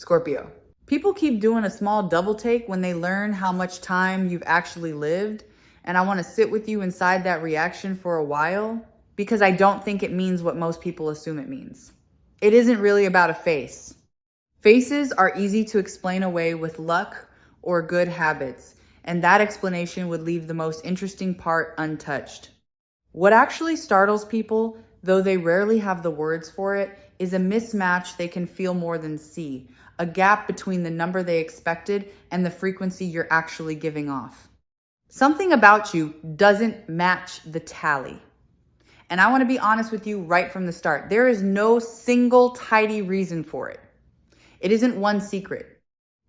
Scorpio. People keep doing a small double take when they learn how much time you've actually lived. And I want to sit with you inside that reaction for a while because I don't think it means what most people assume it means. It isn't really about a face. Faces are easy to explain away with luck or good habits, and that explanation would leave the most interesting part untouched. What actually startles people, though they rarely have the words for it, is a mismatch they can feel more than see, a gap between the number they expected and the frequency you're actually giving off. Something about you doesn't match the tally. And I want to be honest with you right from the start. There is no single tidy reason for it. It isn't one secret.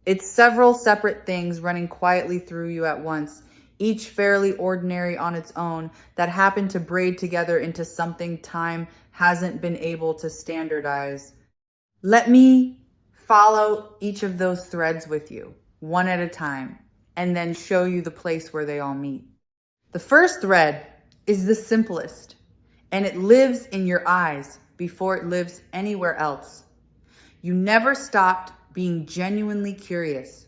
It's several separate things running quietly through you at once, each fairly ordinary on its own, that happen to braid together into something time hasn't been able to standardize. Let me follow each of those threads with you, one at a time, and then show you the place where they all meet. The first thread is the simplest, and it lives in your eyes before it lives anywhere else. You never stopped being genuinely curious.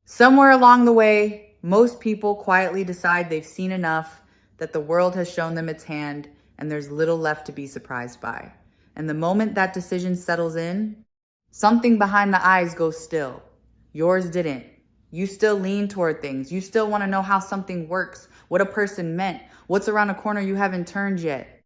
Somewhere along the way, most people quietly decide they've seen enough, that the world has shown them its hand, and there's little left to be surprised by. And the moment that decision settles in, something behind the eyes goes still. Yours didn't. You still lean toward things. You still want to know how something works, what a person meant, what's around a corner you haven't turned yet.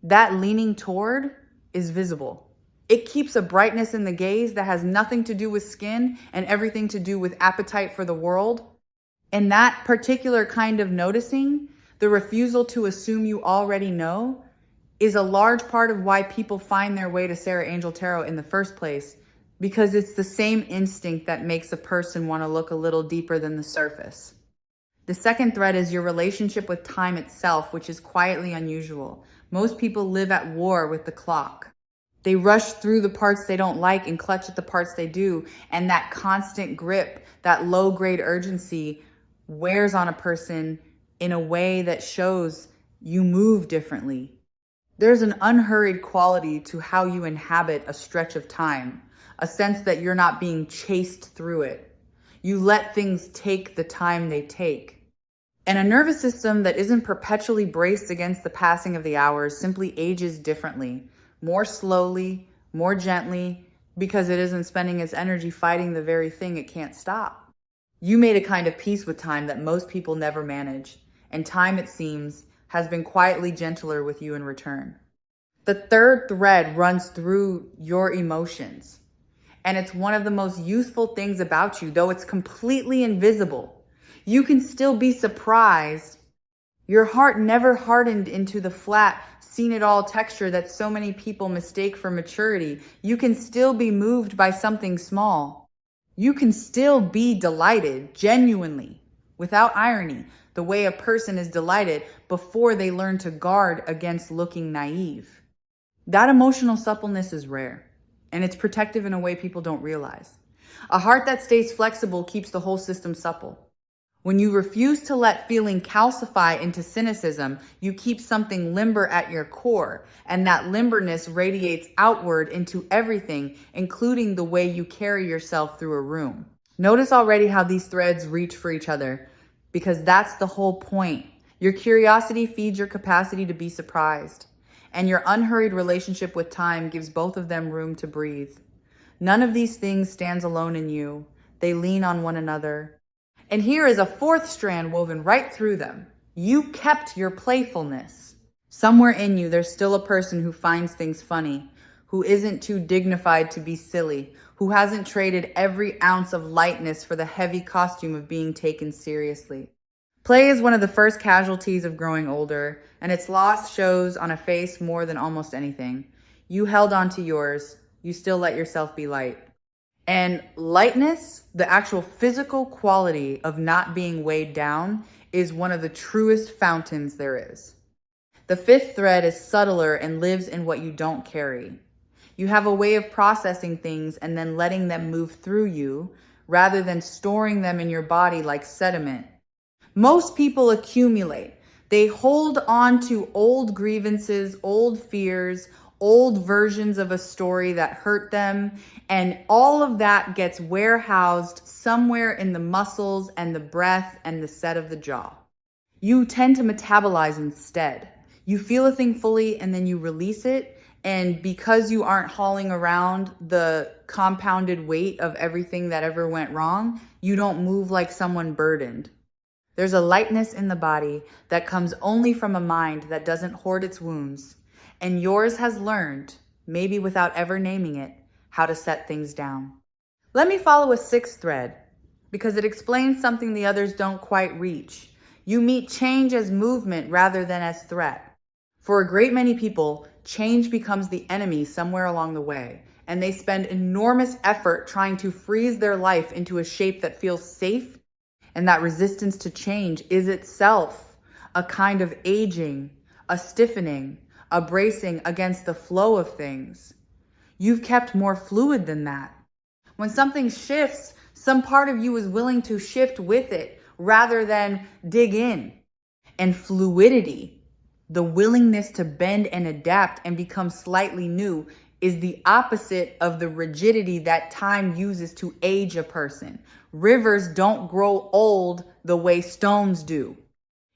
That leaning toward is visible. It keeps a brightness in the gaze that has nothing to do with skin and everything to do with appetite for the world. And that particular kind of noticing, the refusal to assume you already know, is a large part of why people find their way to Sarah Angel Tarot in the first place, because it's the same instinct that makes a person want to look a little deeper than the surface. The second thread is your relationship with time itself, which is quietly unusual. Most people live at war with the clock. They rush through the parts they don't like and clutch at the parts they do. And that constant grip, that low-grade urgency wears on a person in a way that shows you move differently. There's an unhurried quality to how you inhabit a stretch of time, a sense that you're not being chased through it. You let things take the time they take. And a nervous system that isn't perpetually braced against the passing of the hours simply ages differently, more slowly, more gently, because it isn't spending its energy fighting the very thing it can't stop. You made a kind of peace with time that most people never manage, and time, it seems, has been quietly gentler with you in return. The third thread runs through your emotions, and it's one of the most useful things about you, though it's completely invisible. You can still be surprised. Your heart never hardened into the flat, seen-it-all texture that so many people mistake for maturity. You can still be moved by something small. You can still be delighted, genuinely, without irony, the way a person is delighted before they learn to guard against looking naive. That emotional suppleness is rare, and it's protective in a way people don't realize. A heart that stays flexible keeps the whole system supple. When you refuse to let feeling calcify into cynicism, you keep something limber at your core, and that limberness radiates outward into everything, including the way you carry yourself through a room. Notice already how these threads reach for each other, because that's the whole point. Your curiosity feeds your capacity to be surprised, and your unhurried relationship with time gives both of them room to breathe. None of these things stands alone in you. They lean on one another. And here is a fourth strand woven right through them. You kept your playfulness. Somewhere in you, there's still a person who finds things funny, who isn't too dignified to be silly, who hasn't traded every ounce of lightness for the heavy costume of being taken seriously. Play is one of the first casualties of growing older, and its loss shows on a face more than almost anything. You held on to yours. You still let yourself be light. And lightness, the actual physical quality of not being weighed down, is one of the truest fountains there is. The fifth thread is subtler and lives in what you don't carry. You have a way of processing things and then letting them move through you, rather than storing them in your body like sediment. Most people accumulate. They hold on to old grievances, old fears, old versions of a story that hurt them, and all of that gets warehoused somewhere in the muscles and the breath and the set of the jaw. You tend to metabolize instead. You feel a thing fully and then you release it. And because you aren't hauling around the compounded weight of everything that ever went wrong, you don't move like someone burdened. There's a lightness in the body that comes only from a mind that doesn't hoard its wounds. And yours has learned, maybe without ever naming it, how to set things down. Let me follow a sixth thread, because it explains something the others don't quite reach. You meet change as movement rather than as threat. For a great many people, change becomes the enemy somewhere along the way, and they spend enormous effort trying to freeze their life into a shape that feels safe, and that resistance to change is itself a kind of aging, a stiffening, a bracing against the flow of things. You've kept more fluid than that. When something shifts, some part of you is willing to shift with it rather than dig in. And fluidity, the willingness to bend and adapt and become slightly new, is the opposite of the rigidity that time uses to age a person. Rivers don't grow old the way stones do.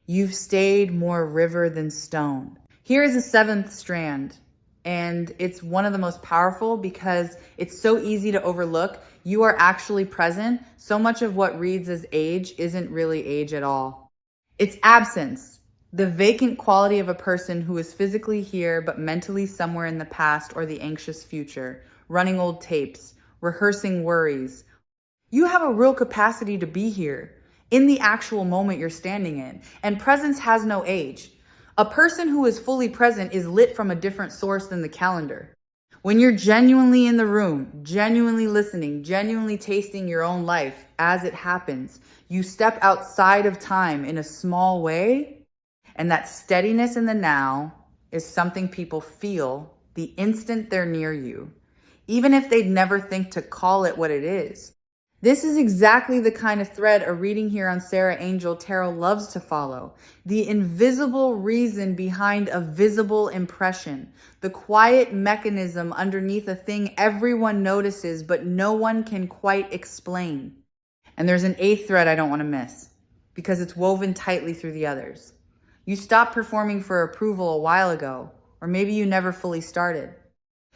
You've stayed more river than stone. Here is a seventh strand, and it's one of the most powerful because it's so easy to overlook. You are actually present. So much of what reads as age isn't really age at all. It's absence, the vacant quality of a person who is physically here but mentally somewhere in the past or the anxious future, running old tapes, rehearsing worries. You have a real capacity to be here in the actual moment you're standing in, and presence has no age. A person who is fully present is lit from a different source than the calendar. When you're genuinely in the room, genuinely listening, genuinely tasting your own life as it happens, you step outside of time in a small way, and that steadiness in the now is something people feel the instant they're near you, even if they'd never think to call it what it is. This is exactly the kind of thread a reading here on Sarah Angel Tarot loves to follow. The invisible reason behind a visible impression. The quiet mechanism underneath a thing everyone notices, but no one can quite explain. And there's an eighth thread I don't want to miss, because it's woven tightly through the others. You stopped performing for approval a while ago, or maybe you never fully started.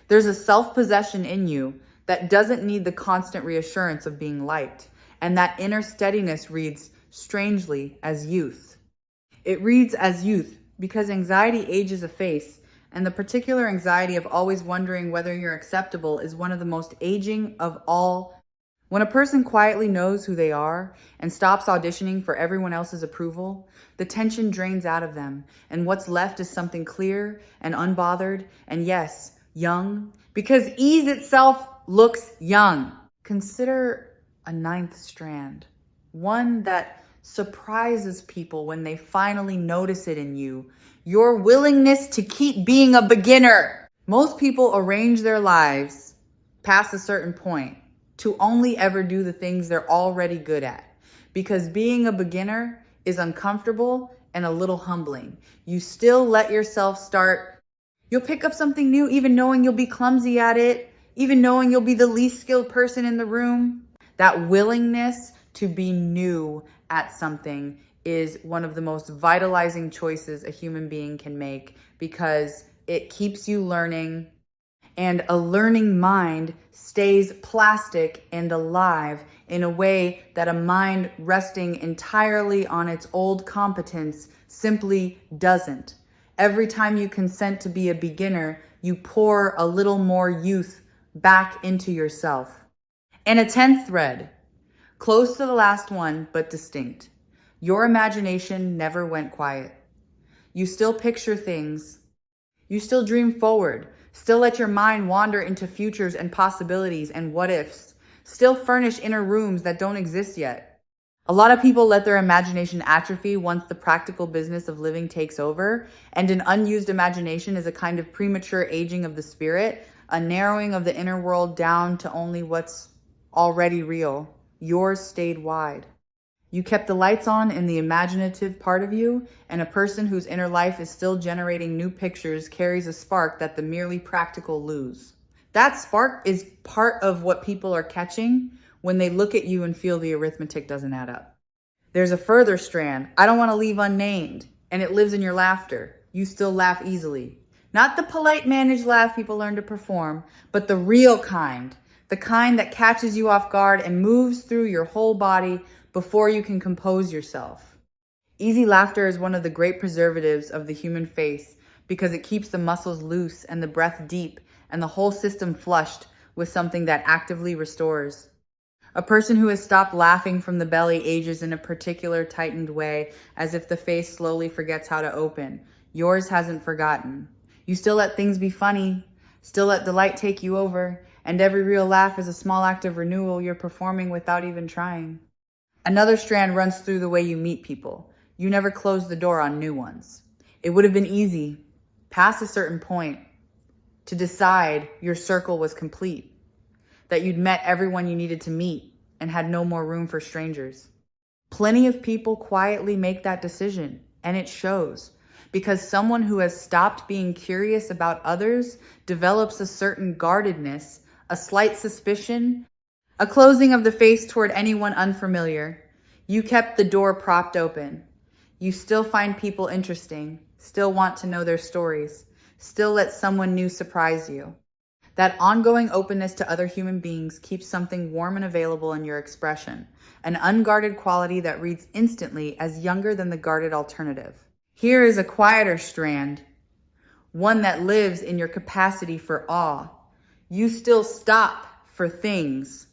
There's a self-possession in you that doesn't need the constant reassurance of being liked. And that inner steadiness reads strangely as youth. It reads as youth because anxiety ages a face, and the particular anxiety of always wondering whether you're acceptable is one of the most aging of all. When a person quietly knows who they are and stops auditioning for everyone else's approval, the tension drains out of them, and what's left is something clear and unbothered, and yes, young, because ease itself looks young. Consider a ninth strand, one that surprises people when they finally notice it in you. Your willingness to keep being a beginner. Most people arrange their lives past a certain point to only ever do the things they're already good at, because being a beginner is uncomfortable and a little humbling. You still let yourself start. You'll pick up something new even knowing you'll be clumsy at it, even knowing you'll be the least skilled person in the room. That willingness to be new at something is one of the most vitalizing choices a human being can make, because it keeps you learning, and a learning mind stays plastic and alive in a way that a mind resting entirely on its old competence simply doesn't. Every time you consent to be a beginner, you pour a little more youth back into yourself. And a 10th thread, close to the last one, but distinct. Your imagination never went quiet. You still picture things. You still dream forward. Still let your mind wander into futures and possibilities and what ifs. Still furnish inner rooms that don't exist yet. A lot of people let their imagination atrophy once the practical business of living takes over, and an unused imagination is a kind of premature aging of the spirit, a narrowing of the inner world down to only what's already real. Yours stayed wide. You kept the lights on in the imaginative part of you, and a person whose inner life is still generating new pictures carries a spark that the merely practical lose. That spark is part of what people are catching when they look at you and feel the arithmetic doesn't add up. There's a further strand, I don't want to leave unnamed, and it lives in your laughter. You still laugh easily. Not the polite managed laugh people learn to perform, but the real kind. The kind that catches you off guard and moves through your whole body before you can compose yourself. Easy laughter is one of the great preservatives of the human face because it keeps the muscles loose and the breath deep and the whole system flushed with something that actively restores. A person who has stopped laughing from the belly ages in a particular tightened way, as if the face slowly forgets how to open. Yours hasn't forgotten. You still let things be funny, still let delight take you over, and every real laugh is a small act of renewal you're performing without even trying. Another strand runs through the way you meet people. You never close the door on new ones. It would have been easy, past a certain point, to decide your circle was complete, that you'd met everyone you needed to meet and had no more room for strangers. Plenty of people quietly make that decision, and it shows, because someone who has stopped being curious about others develops a certain guardedness, a slight suspicion, a closing of the face toward anyone unfamiliar. You kept the door propped open. You still find people interesting, still want to know their stories, still let someone new surprise you. That ongoing openness to other human beings keeps something warm and available in your expression, an unguarded quality that reads instantly as younger than the guarded alternative. Here is a quieter strand, one that lives in your capacity for awe. You still stop for things.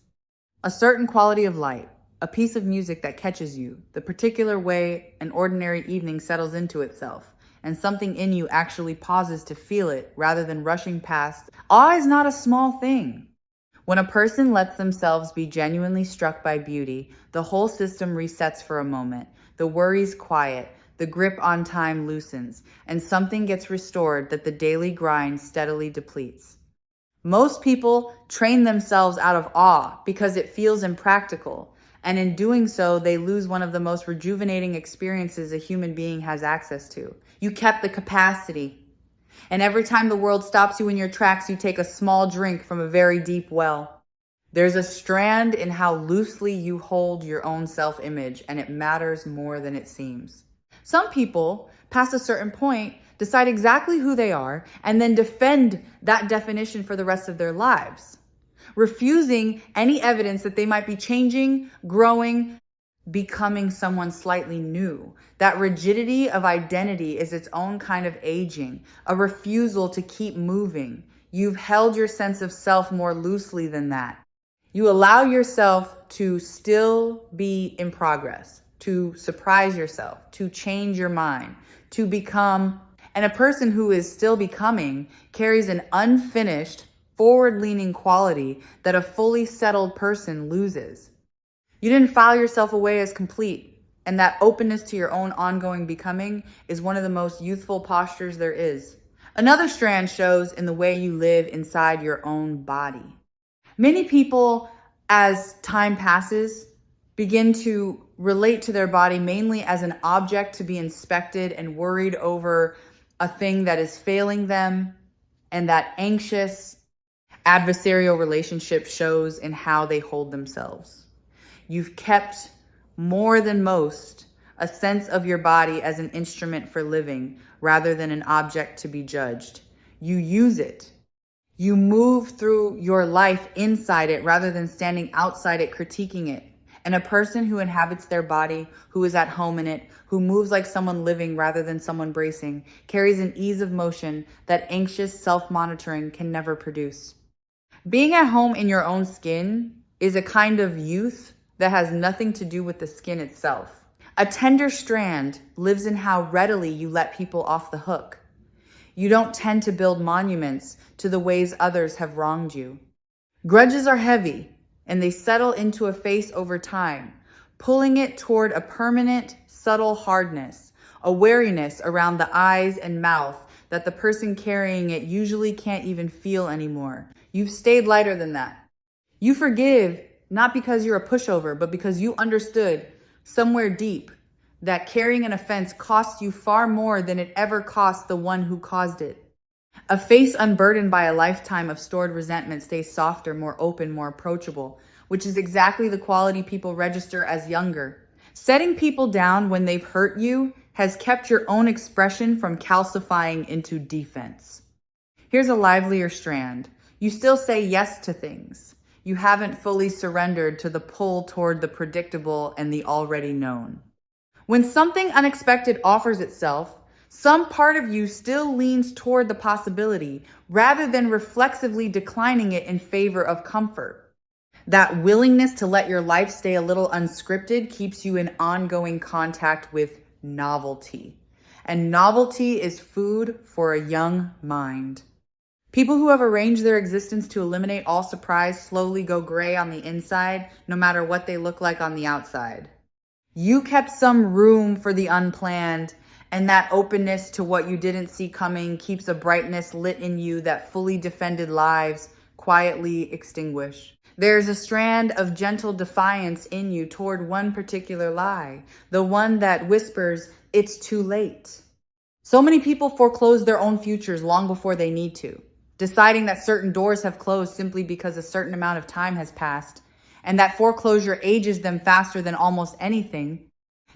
A certain quality of light, a piece of music that catches you, the particular way an ordinary evening settles into itself, and something in you actually pauses to feel it rather than rushing past. Awe is not a small thing. When a person lets themselves be genuinely struck by beauty, the whole system resets for a moment. The worries quiet, the grip on time loosens, and something gets restored that the daily grind steadily depletes. Most people train themselves out of awe because it feels impractical, and in doing so, they lose one of the most rejuvenating experiences a human being has access to. You kept the capacity. And every time the world stops you in your tracks, you take a small drink from a very deep well. There's a strand in how loosely you hold your own self-image, and it matters more than it seems. Some people, past a certain point, decide exactly who they are and then defend that definition for the rest of their lives, refusing any evidence that they might be changing, growing, becoming someone slightly new. That rigidity of identity is its own kind of aging, a refusal to keep moving. You've held your sense of self more loosely than that. You allow yourself to still be in progress, to surprise yourself, to change your mind, to become. And a person who is still becoming carries an unfinished, forward-leaning quality that a fully settled person loses. You didn't file yourself away as complete, and that openness to your own ongoing becoming is one of the most youthful postures there is. Another strand shows in the way you live inside your own body. Many people, as time passes, begin to relate to their body mainly as an object to be inspected and worried over a thing that is failing them, and that anxious, adversarial relationship shows in how they hold themselves. You've kept, more than most, a sense of your body as an instrument for living rather than an object to be judged. You use it. You move through your life inside it rather than standing outside it critiquing it. And a person who inhabits their body, who is at home in it, who moves like someone living rather than someone bracing, carries an ease of motion that anxious self-monitoring can never produce. Being at home in your own skin is a kind of youth that has nothing to do with the skin itself. A tender strand lives in how readily you let people off the hook. You don't tend to build monuments to the ways others have wronged you. Grudges are heavy, and they settle into a face over time, pulling it toward a permanent, subtle hardness, a wariness around the eyes and mouth that the person carrying it usually can't even feel anymore. You've stayed lighter than that. You forgive, not because you're a pushover, but because you understood somewhere deep, that carrying an offense costs you far more than it ever cost the one who caused it. A face unburdened by a lifetime of stored resentment stays softer, more open, more approachable, which is exactly the quality people register as younger. Setting people down when they've hurt you has kept your own expression from calcifying into defense. Here's a livelier strand. You still say yes to things. You haven't fully surrendered to the pull toward the predictable and the already known. When something unexpected offers itself, some part of you still leans toward the possibility rather than reflexively declining it in favor of comfort. That willingness to let your life stay a little unscripted keeps you in ongoing contact with novelty. And novelty is food for a young mind. People who have arranged their existence to eliminate all surprise slowly go gray on the inside, no matter what they look like on the outside. You kept some room for the unplanned, and that openness to what you didn't see coming keeps a brightness lit in you that fully defended lives quietly extinguish. There's a strand of gentle defiance in you toward one particular lie, the one that whispers, it's too late. So many people foreclose their own futures long before they need to, deciding that certain doors have closed simply because a certain amount of time has passed, and that foreclosure ages them faster than almost anything,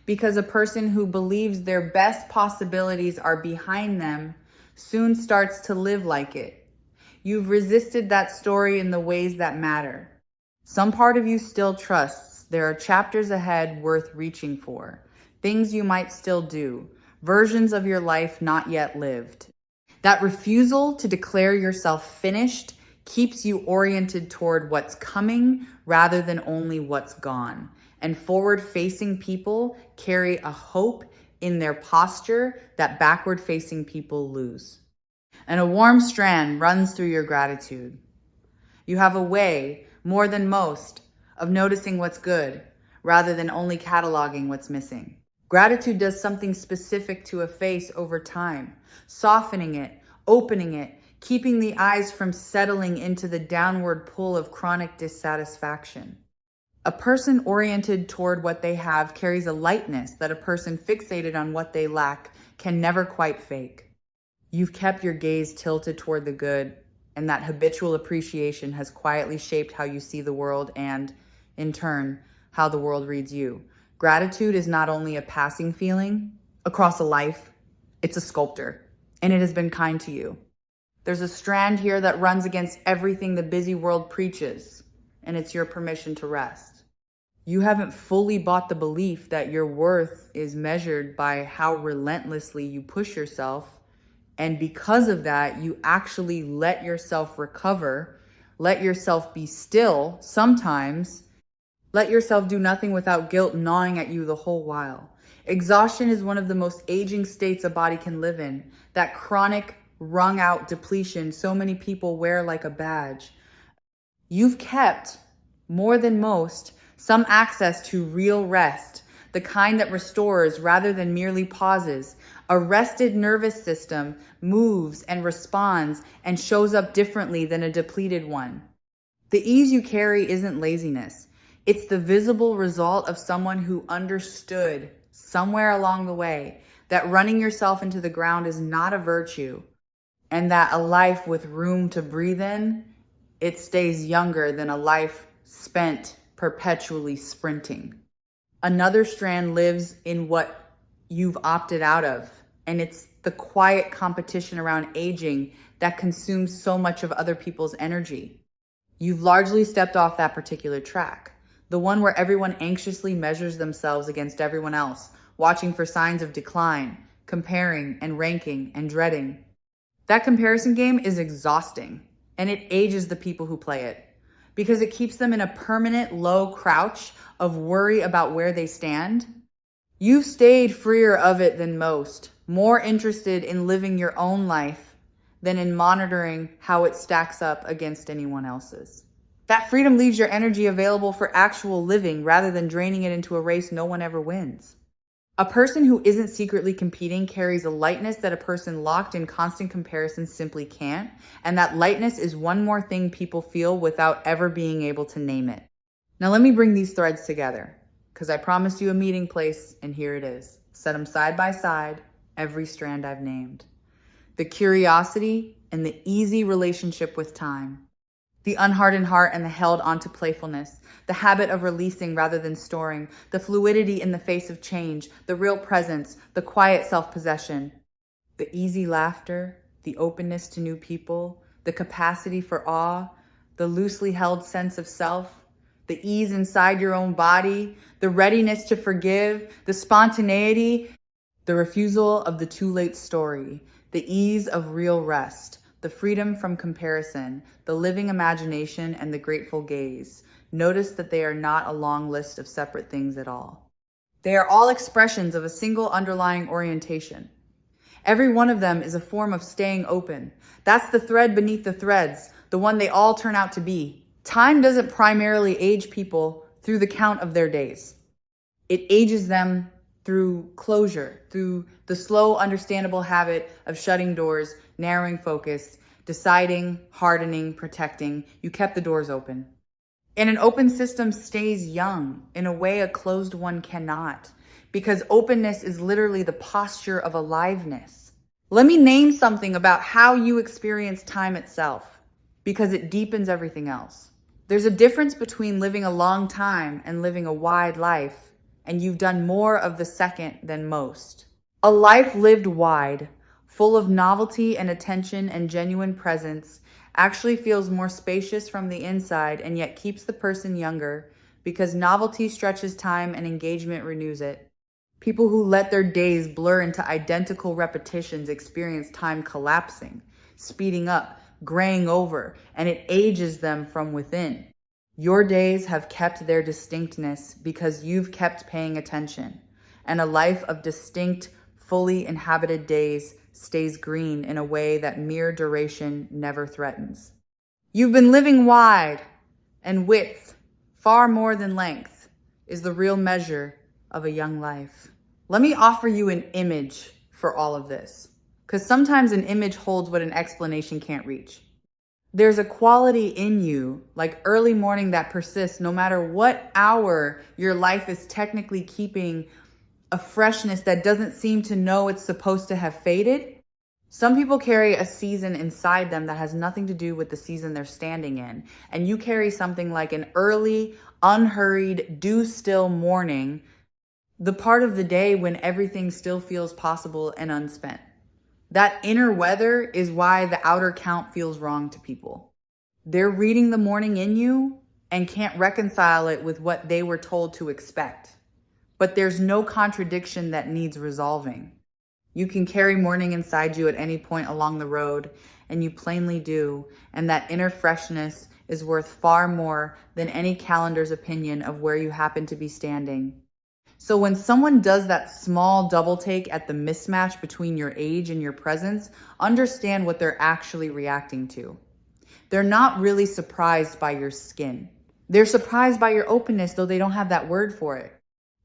because a person who believes their best possibilities are behind them soon starts to live like it. You've resisted that story in the ways that matter. Some part of you still trusts there are chapters ahead worth reaching for, things you might still do, versions of your life not yet lived. That refusal to declare yourself finished keeps you oriented toward what's coming rather than only what's gone. And forward-facing people carry a hope in their posture that backward-facing people lose. And a warm strand runs through your gratitude. You have a way, more than most, of noticing what's good rather than only cataloging what's missing. Gratitude does something specific to a face over time, softening it, opening it, keeping the eyes from settling into the downward pull of chronic dissatisfaction. A person oriented toward what they have carries a lightness that a person fixated on what they lack can never quite fake. You've kept your gaze tilted toward the good, and that habitual appreciation has quietly shaped how you see the world and, in turn, how the world reads you. Gratitude is not only a passing feeling across a life, it's a sculptor, and it has been kind to you. There's a strand here that runs against everything the busy world preaches, and it's your permission to rest. You haven't fully bought the belief that your worth is measured by how relentlessly you push yourself, and because of that, you actually let yourself recover, let yourself be still sometimes, let yourself do nothing without guilt gnawing at you the whole while. Exhaustion is one of the most aging states a body can live in, that chronic, wrung out depletion so many people wear like a badge. You've kept, more than most, some access to real rest, the kind that restores rather than merely pauses. A rested nervous system moves and responds and shows up differently than a depleted one. The ease you carry isn't laziness. It's the visible result of someone who understood somewhere along the way that running yourself into the ground is not a virtue, and that a life with room to breathe in, it stays younger than a life spent perpetually sprinting. Another strand lives in what you've opted out of, and it's the quiet competition around aging that consumes so much of other people's energy. You've largely stepped off that particular track, the one where everyone anxiously measures themselves against everyone else, watching for signs of decline, comparing and ranking and dreading. That comparison game is exhausting, and it ages the people who play it, because it keeps them in a permanent low crouch of worry about where they stand. You've stayed freer of it than most, more interested in living your own life than in monitoring how it stacks up against anyone else's. That freedom leaves your energy available for actual living rather than draining it into a race no one ever wins. A person who isn't secretly competing carries a lightness that a person locked in constant comparison simply can't, and that lightness is one more thing people feel without ever being able to name it. Now let me bring these threads together, because I promised you a meeting place, and here it is. Set them side by side, every strand I've named. The curiosity and the easy relationship with time. The unhardened heart and the held onto playfulness. The habit of releasing rather than storing. The fluidity in the face of change. The real presence. The quiet self-possession. The easy laughter. The openness to new people. The capacity for awe. The loosely held sense of self. The ease inside your own body. The readiness to forgive. The spontaneity. The refusal of the too late story. The ease of real rest. The freedom from comparison, the living imagination, and the grateful gaze. Notice that they are not a long list of separate things at all. They are all expressions of a single underlying orientation. Every one of them is a form of staying open. That's the thread beneath the threads, the one they all turn out to be. Time doesn't primarily age people through the count of their days. It ages them through closure, through the slow, understandable habit of shutting doors, narrowing focus, deciding, hardening, protecting. You kept the doors open. And an open system stays young in a way a closed one cannot, because openness is literally the posture of aliveness. Let me name something about how you experience time itself, because it deepens everything else. There's a difference between living a long time and living a wide life, and you've done more of the second than most. A life lived wide, full of novelty and attention and genuine presence, actually feels more spacious from the inside and yet keeps the person younger, because novelty stretches time and engagement renews it. People who let their days blur into identical repetitions experience time collapsing, speeding up, graying over, and it ages them from within. Your days have kept their distinctness because you've kept paying attention, and a life of distinct, fully inhabited days stays green in a way that mere duration never threatens. You've been living wide, and width, far more than length, is the real measure of a young life. Let me offer you an image for all of this, because sometimes an image holds what an explanation can't reach. There's a quality in you, like early morning, that persists no matter what hour your life is technically keeping, a freshness that doesn't seem to know it's supposed to have faded. Some people carry a season inside them that has nothing to do with the season they're standing in. And you carry something like an early, unhurried, dew-still morning, the part of the day when everything still feels possible and unspent. That inner weather is why the outer count feels wrong to people. They're reading the morning in you and can't reconcile it with what they were told to expect. But there's no contradiction that needs resolving. You can carry morning inside you at any point along the road, and you plainly do, and that inner freshness is worth far more than any calendar's opinion of where you happen to be standing. So when someone does that small double take at the mismatch between your age and your presence, understand what they're actually reacting to. They're not really surprised by your skin. They're surprised by your openness, though they don't have that word for it.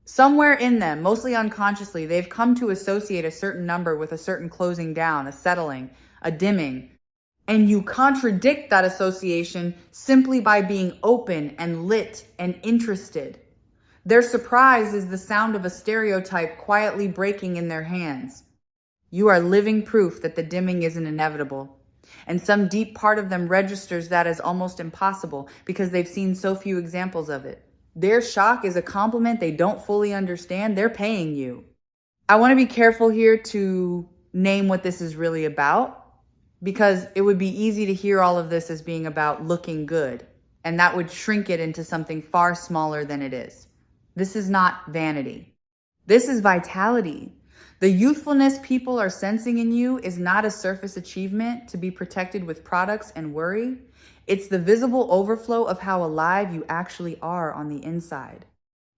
Somewhere in them, mostly unconsciously, they've come to associate a certain number with a certain closing down, a settling, a dimming. And you contradict that association simply by being open and lit and interested. Their surprise is the sound of a stereotype quietly breaking in their hands. You are living proof that the dimming isn't inevitable. And some deep part of them registers that as almost impossible because they've seen so few examples of it. Their shock is a compliment they don't fully understand. They're paying you. I want to be careful here to name what this is really about, because it would be easy to hear all of this as being about looking good, and that would shrink it into something far smaller than it is. This is not vanity. This is vitality. The youthfulness people are sensing in you is not a surface achievement to be protected with products and worry. It's the visible overflow of how alive you actually are on the inside.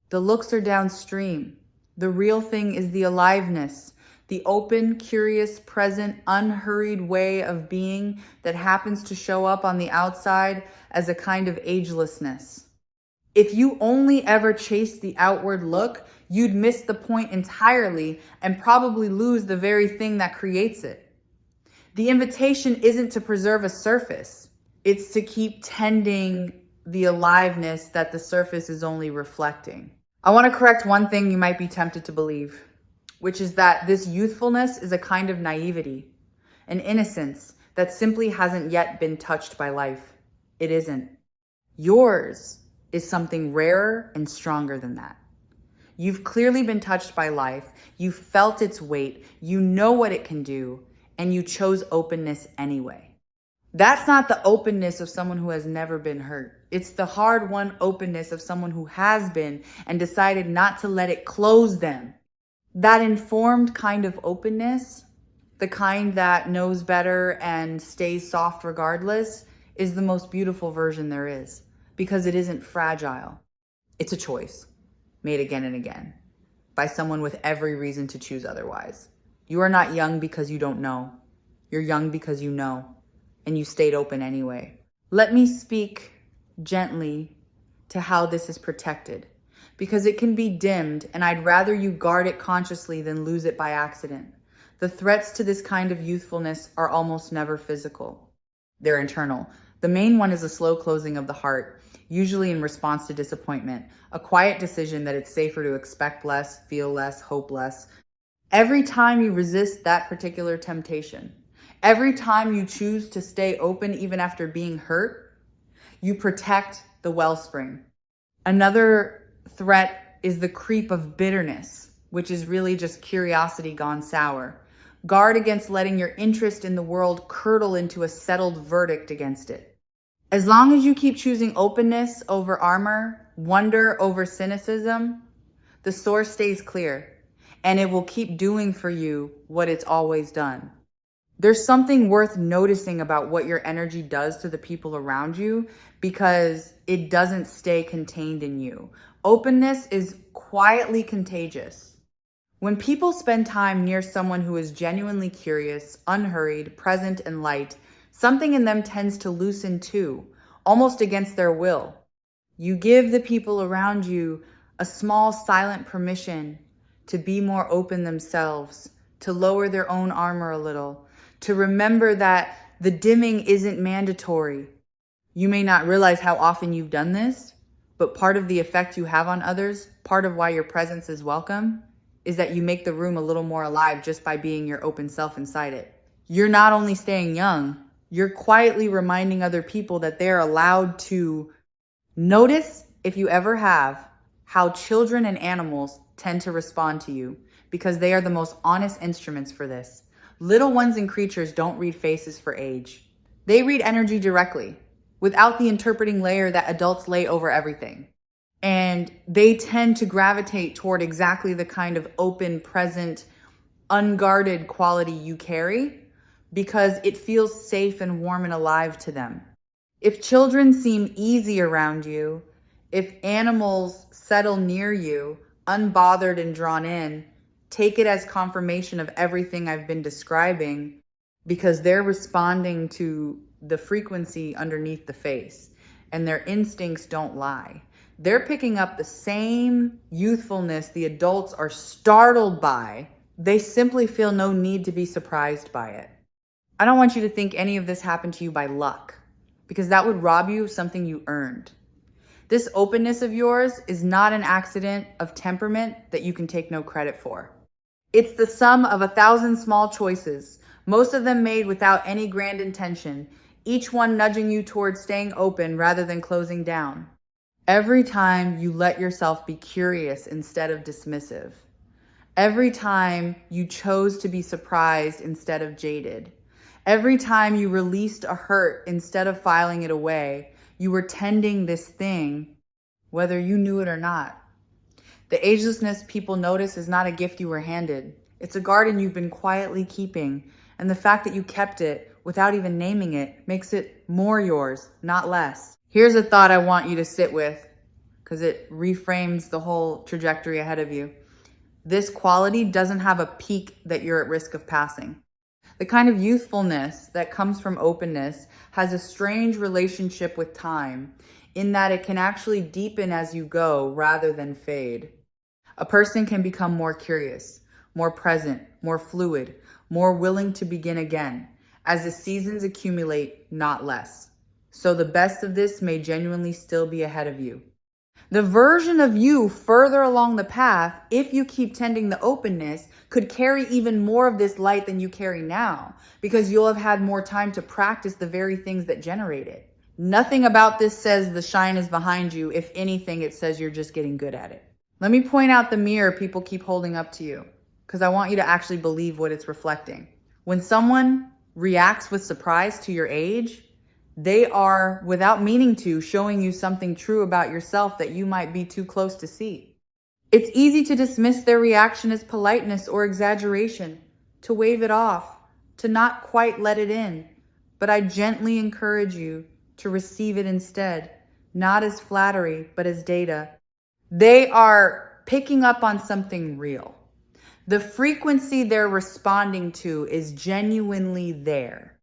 The looks are downstream. The real thing is the aliveness, the open, curious, present, unhurried way of being that happens to show up on the outside as a kind of agelessness. If you only ever chased the outward look, you'd miss the point entirely and probably lose the very thing that creates it. The invitation isn't to preserve a surface. It's to keep tending the aliveness that the surface is only reflecting. I want to correct one thing you might be tempted to believe, which is that this youthfulness is a kind of naivety, an innocence that simply hasn't yet been touched by life. It isn't. Yours is something rarer and stronger than that. You've clearly been touched by life. You felt its weight. You know what it can do, and you chose openness anyway. That's not the openness of someone who has never been hurt. It's the hard-won openness of someone who has been and decided not to let it close them. That informed kind of openness, the kind that knows better and stays soft regardless, is the most beautiful version there is, because it isn't fragile. It's a choice made again and again by someone with every reason to choose otherwise. You are not young because you don't know. You're young because you know, and you stayed open anyway. Let me speak gently to how this is protected, because it can be dimmed, and I'd rather you guard it consciously than lose it by accident. The threats to this kind of youthfulness are almost never physical. They're internal. The main one is a slow closing of the heart, usually in response to disappointment, a quiet decision that it's safer to expect less, feel less, hope less. Every time you resist that particular temptation, every time you choose to stay open even after being hurt, you protect the wellspring. Another threat is the creep of bitterness, which is really just curiosity gone sour. Guard against letting your interest in the world curdle into a settled verdict against it. As long as you keep choosing openness over armor, wonder over cynicism, the source stays clear, and it will keep doing for you what it's always done. There's something worth noticing about what your energy does to the people around you, because it doesn't stay contained in you. Openness is quietly contagious. When people spend time near someone who is genuinely curious, unhurried, present, and light, something in them tends to loosen too, almost against their will. You give the people around you a small silent permission to be more open themselves, to lower their own armor a little, to remember that the dimming isn't mandatory. You may not realize how often you've done this, but part of the effect you have on others, part of why your presence is welcome, is that you make the room a little more alive just by being your open self inside it. You're not only staying young, you're quietly reminding other people that they're allowed to notice, if you ever have, how children and animals tend to respond to you, because they are the most honest instruments for this. Little ones and creatures don't read faces for age. They read energy directly, without the interpreting layer that adults lay over everything. And they tend to gravitate toward exactly the kind of open, present, unguarded quality you carry, because it feels safe and warm and alive to them. If children seem easy around you, if animals settle near you, unbothered and drawn in, take it as confirmation of everything I've been describing, because they're responding to the frequency underneath the face, and their instincts don't lie. They're picking up the same youthfulness the adults are startled by. They simply feel no need to be surprised by it. I don't want you to think any of this happened to you by luck, because that would rob you of something you earned. This openness of yours is not an accident of temperament that you can take no credit for. It's the sum of 1,000 small choices, most of them made without any grand intention, each one nudging you towards staying open rather than closing down. Every time you let yourself be curious instead of dismissive. Every time you chose to be surprised instead of jaded. Every time you released a hurt instead of filing it away, you were tending this thing, whether you knew it or not. The agelessness people notice is not a gift you were handed. It's a garden you've been quietly keeping, and the fact that you kept it without even naming it makes it more yours, not less. Here's a thought I want you to sit with, because it reframes the whole trajectory ahead of you. This quality doesn't have a peak that you're at risk of passing. The kind of youthfulness that comes from openness has a strange relationship with time, in that it can actually deepen as you go rather than fade. A person can become more curious, more present, more fluid, more willing to begin again, as the seasons accumulate, not less. So the best of this may genuinely still be ahead of you. The version of you further along the path, if you keep tending the openness, could carry even more of this light than you carry now, because you'll have had more time to practice the very things that generate it. Nothing about this says the shine is behind you. If anything, it says you're just getting good at it. Let me point out the mirror people keep holding up to you, because I want you to actually believe what it's reflecting. When someone reacts with surprise to your age, they are, without meaning to, showing you something true about yourself that you might be too close to see. It's easy to dismiss their reaction as politeness or exaggeration, to wave it off, to not quite let it in. But I gently encourage you to receive it instead, not as flattery, but as data. They are picking up on something real. The frequency they're responding to is genuinely there.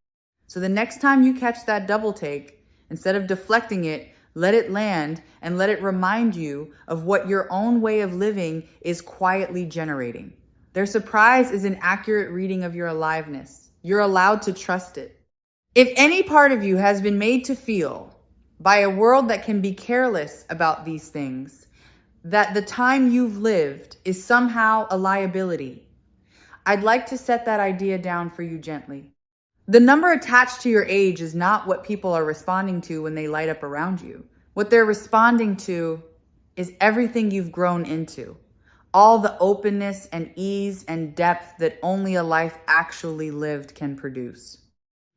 So the next time you catch that double take, instead of deflecting it, let it land and let it remind you of what your own way of living is quietly generating. Their surprise is an accurate reading of your aliveness. You're allowed to trust it. If any part of you has been made to feel by a world that can be careless about these things, that the time you've lived is somehow a liability, I'd like to set that idea down for you gently. The number attached to your age is not what people are responding to when they light up around you. What they're responding to is everything you've grown into. All the openness and ease and depth that only a life actually lived can produce.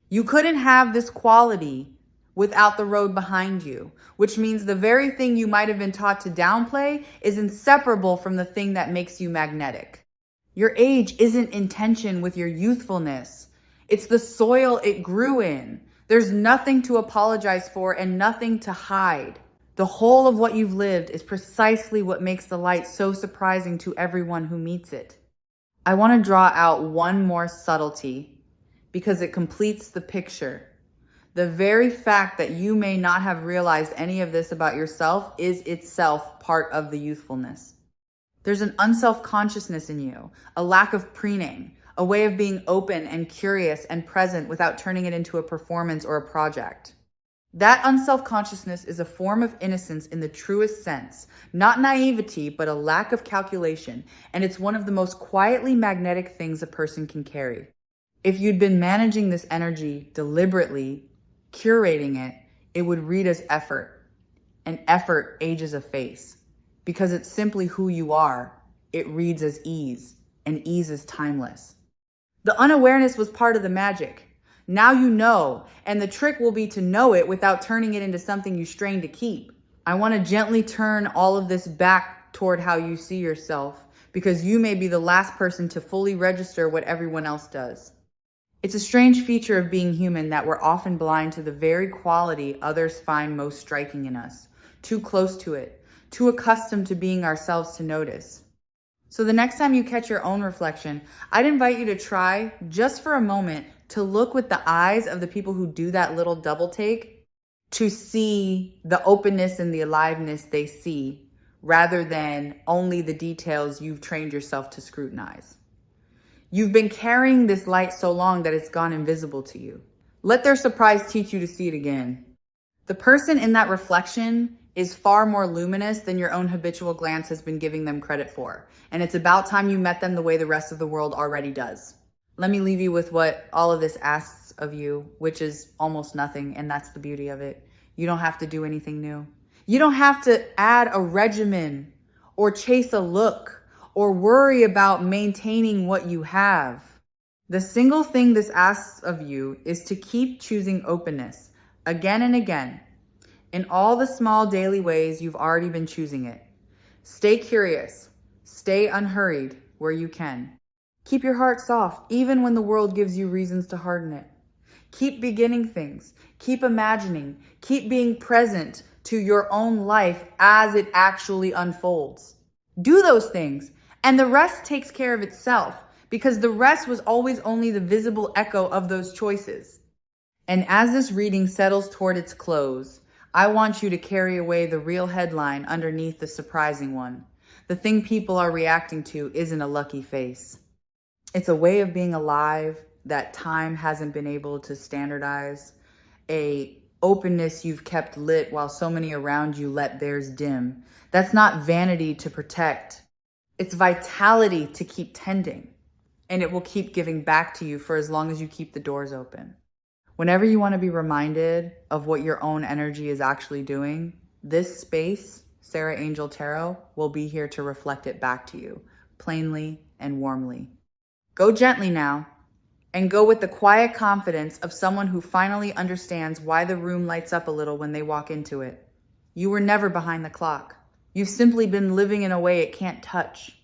You couldn't have this quality without the road behind you, which means the very thing you might have been taught to downplay is inseparable from the thing that makes you magnetic. Your age isn't in tension with your youthfulness. It's the soil it grew in. There's nothing to apologize for and nothing to hide. The whole of what you've lived is precisely what makes the light so surprising to everyone who meets it. I want to draw out one more subtlety because it completes the picture. The very fact that you may not have realized any of this about yourself is itself part of the youthfulness. There's an unself-consciousness in you, a lack of preening, a way of being open and curious and present without turning it into a performance or a project. That unself-consciousness is a form of innocence in the truest sense, not naivety, but a lack of calculation, and it's one of the most quietly magnetic things a person can carry. If you'd been managing this energy deliberately, curating it, it would read as effort, and effort ages a face. Because it's simply who you are, it reads as ease, and ease is timeless. The unawareness was part of the magic. Now you know, and the trick will be to know it without turning it into something you strain to keep. I want to gently turn all of this back toward how you see yourself, because you may be the last person to fully register what everyone else does. It's a strange feature of being human that we're often blind to the very quality others find most striking in us, too close to it, too accustomed to being ourselves to notice. So the next time you catch your own reflection, I'd invite you to try, just for a moment, to look with the eyes of the people who do that little double take, to see the openness and the aliveness they see, rather than only the details you've trained yourself to scrutinize. You've been carrying this light so long that it's gone invisible to you. Let their surprise teach you to see it again. The person in that reflection is far more luminous than your own habitual glance has been giving them credit for. And it's about time you met them the way the rest of the world already does. Let me leave you with what all of this asks of you, which is almost nothing, and that's the beauty of it. You don't have to do anything new. You don't have to add a regimen or chase a look or worry about maintaining what you have. The single thing this asks of you is to keep choosing openness again and again in all the small daily ways you've already been choosing it. Stay curious, stay unhurried where you can. Keep your heart soft even when the world gives you reasons to harden it. Keep beginning things, keep imagining, keep being present to your own life as it actually unfolds. Do those things, and the rest takes care of itself, because the rest was always only the visible echo of those choices. And as this reading settles toward its close, I want you to carry away the real headline underneath the surprising one. The thing people are reacting to isn't a lucky face. It's a way of being alive that time hasn't been able to standardize, a openness you've kept lit while so many around you let theirs dim. That's not vanity to protect. It's vitality to keep tending. And it will keep giving back to you for as long as you keep the doors open. Whenever you want to be reminded of what your own energy is actually doing, this space, Sarah Angel Tarot, will be here to reflect it back to you, plainly and warmly. Go gently now, and go with the quiet confidence of someone who finally understands why the room lights up a little when they walk into it. You were never behind the clock. You've simply been living in a way it can't touch.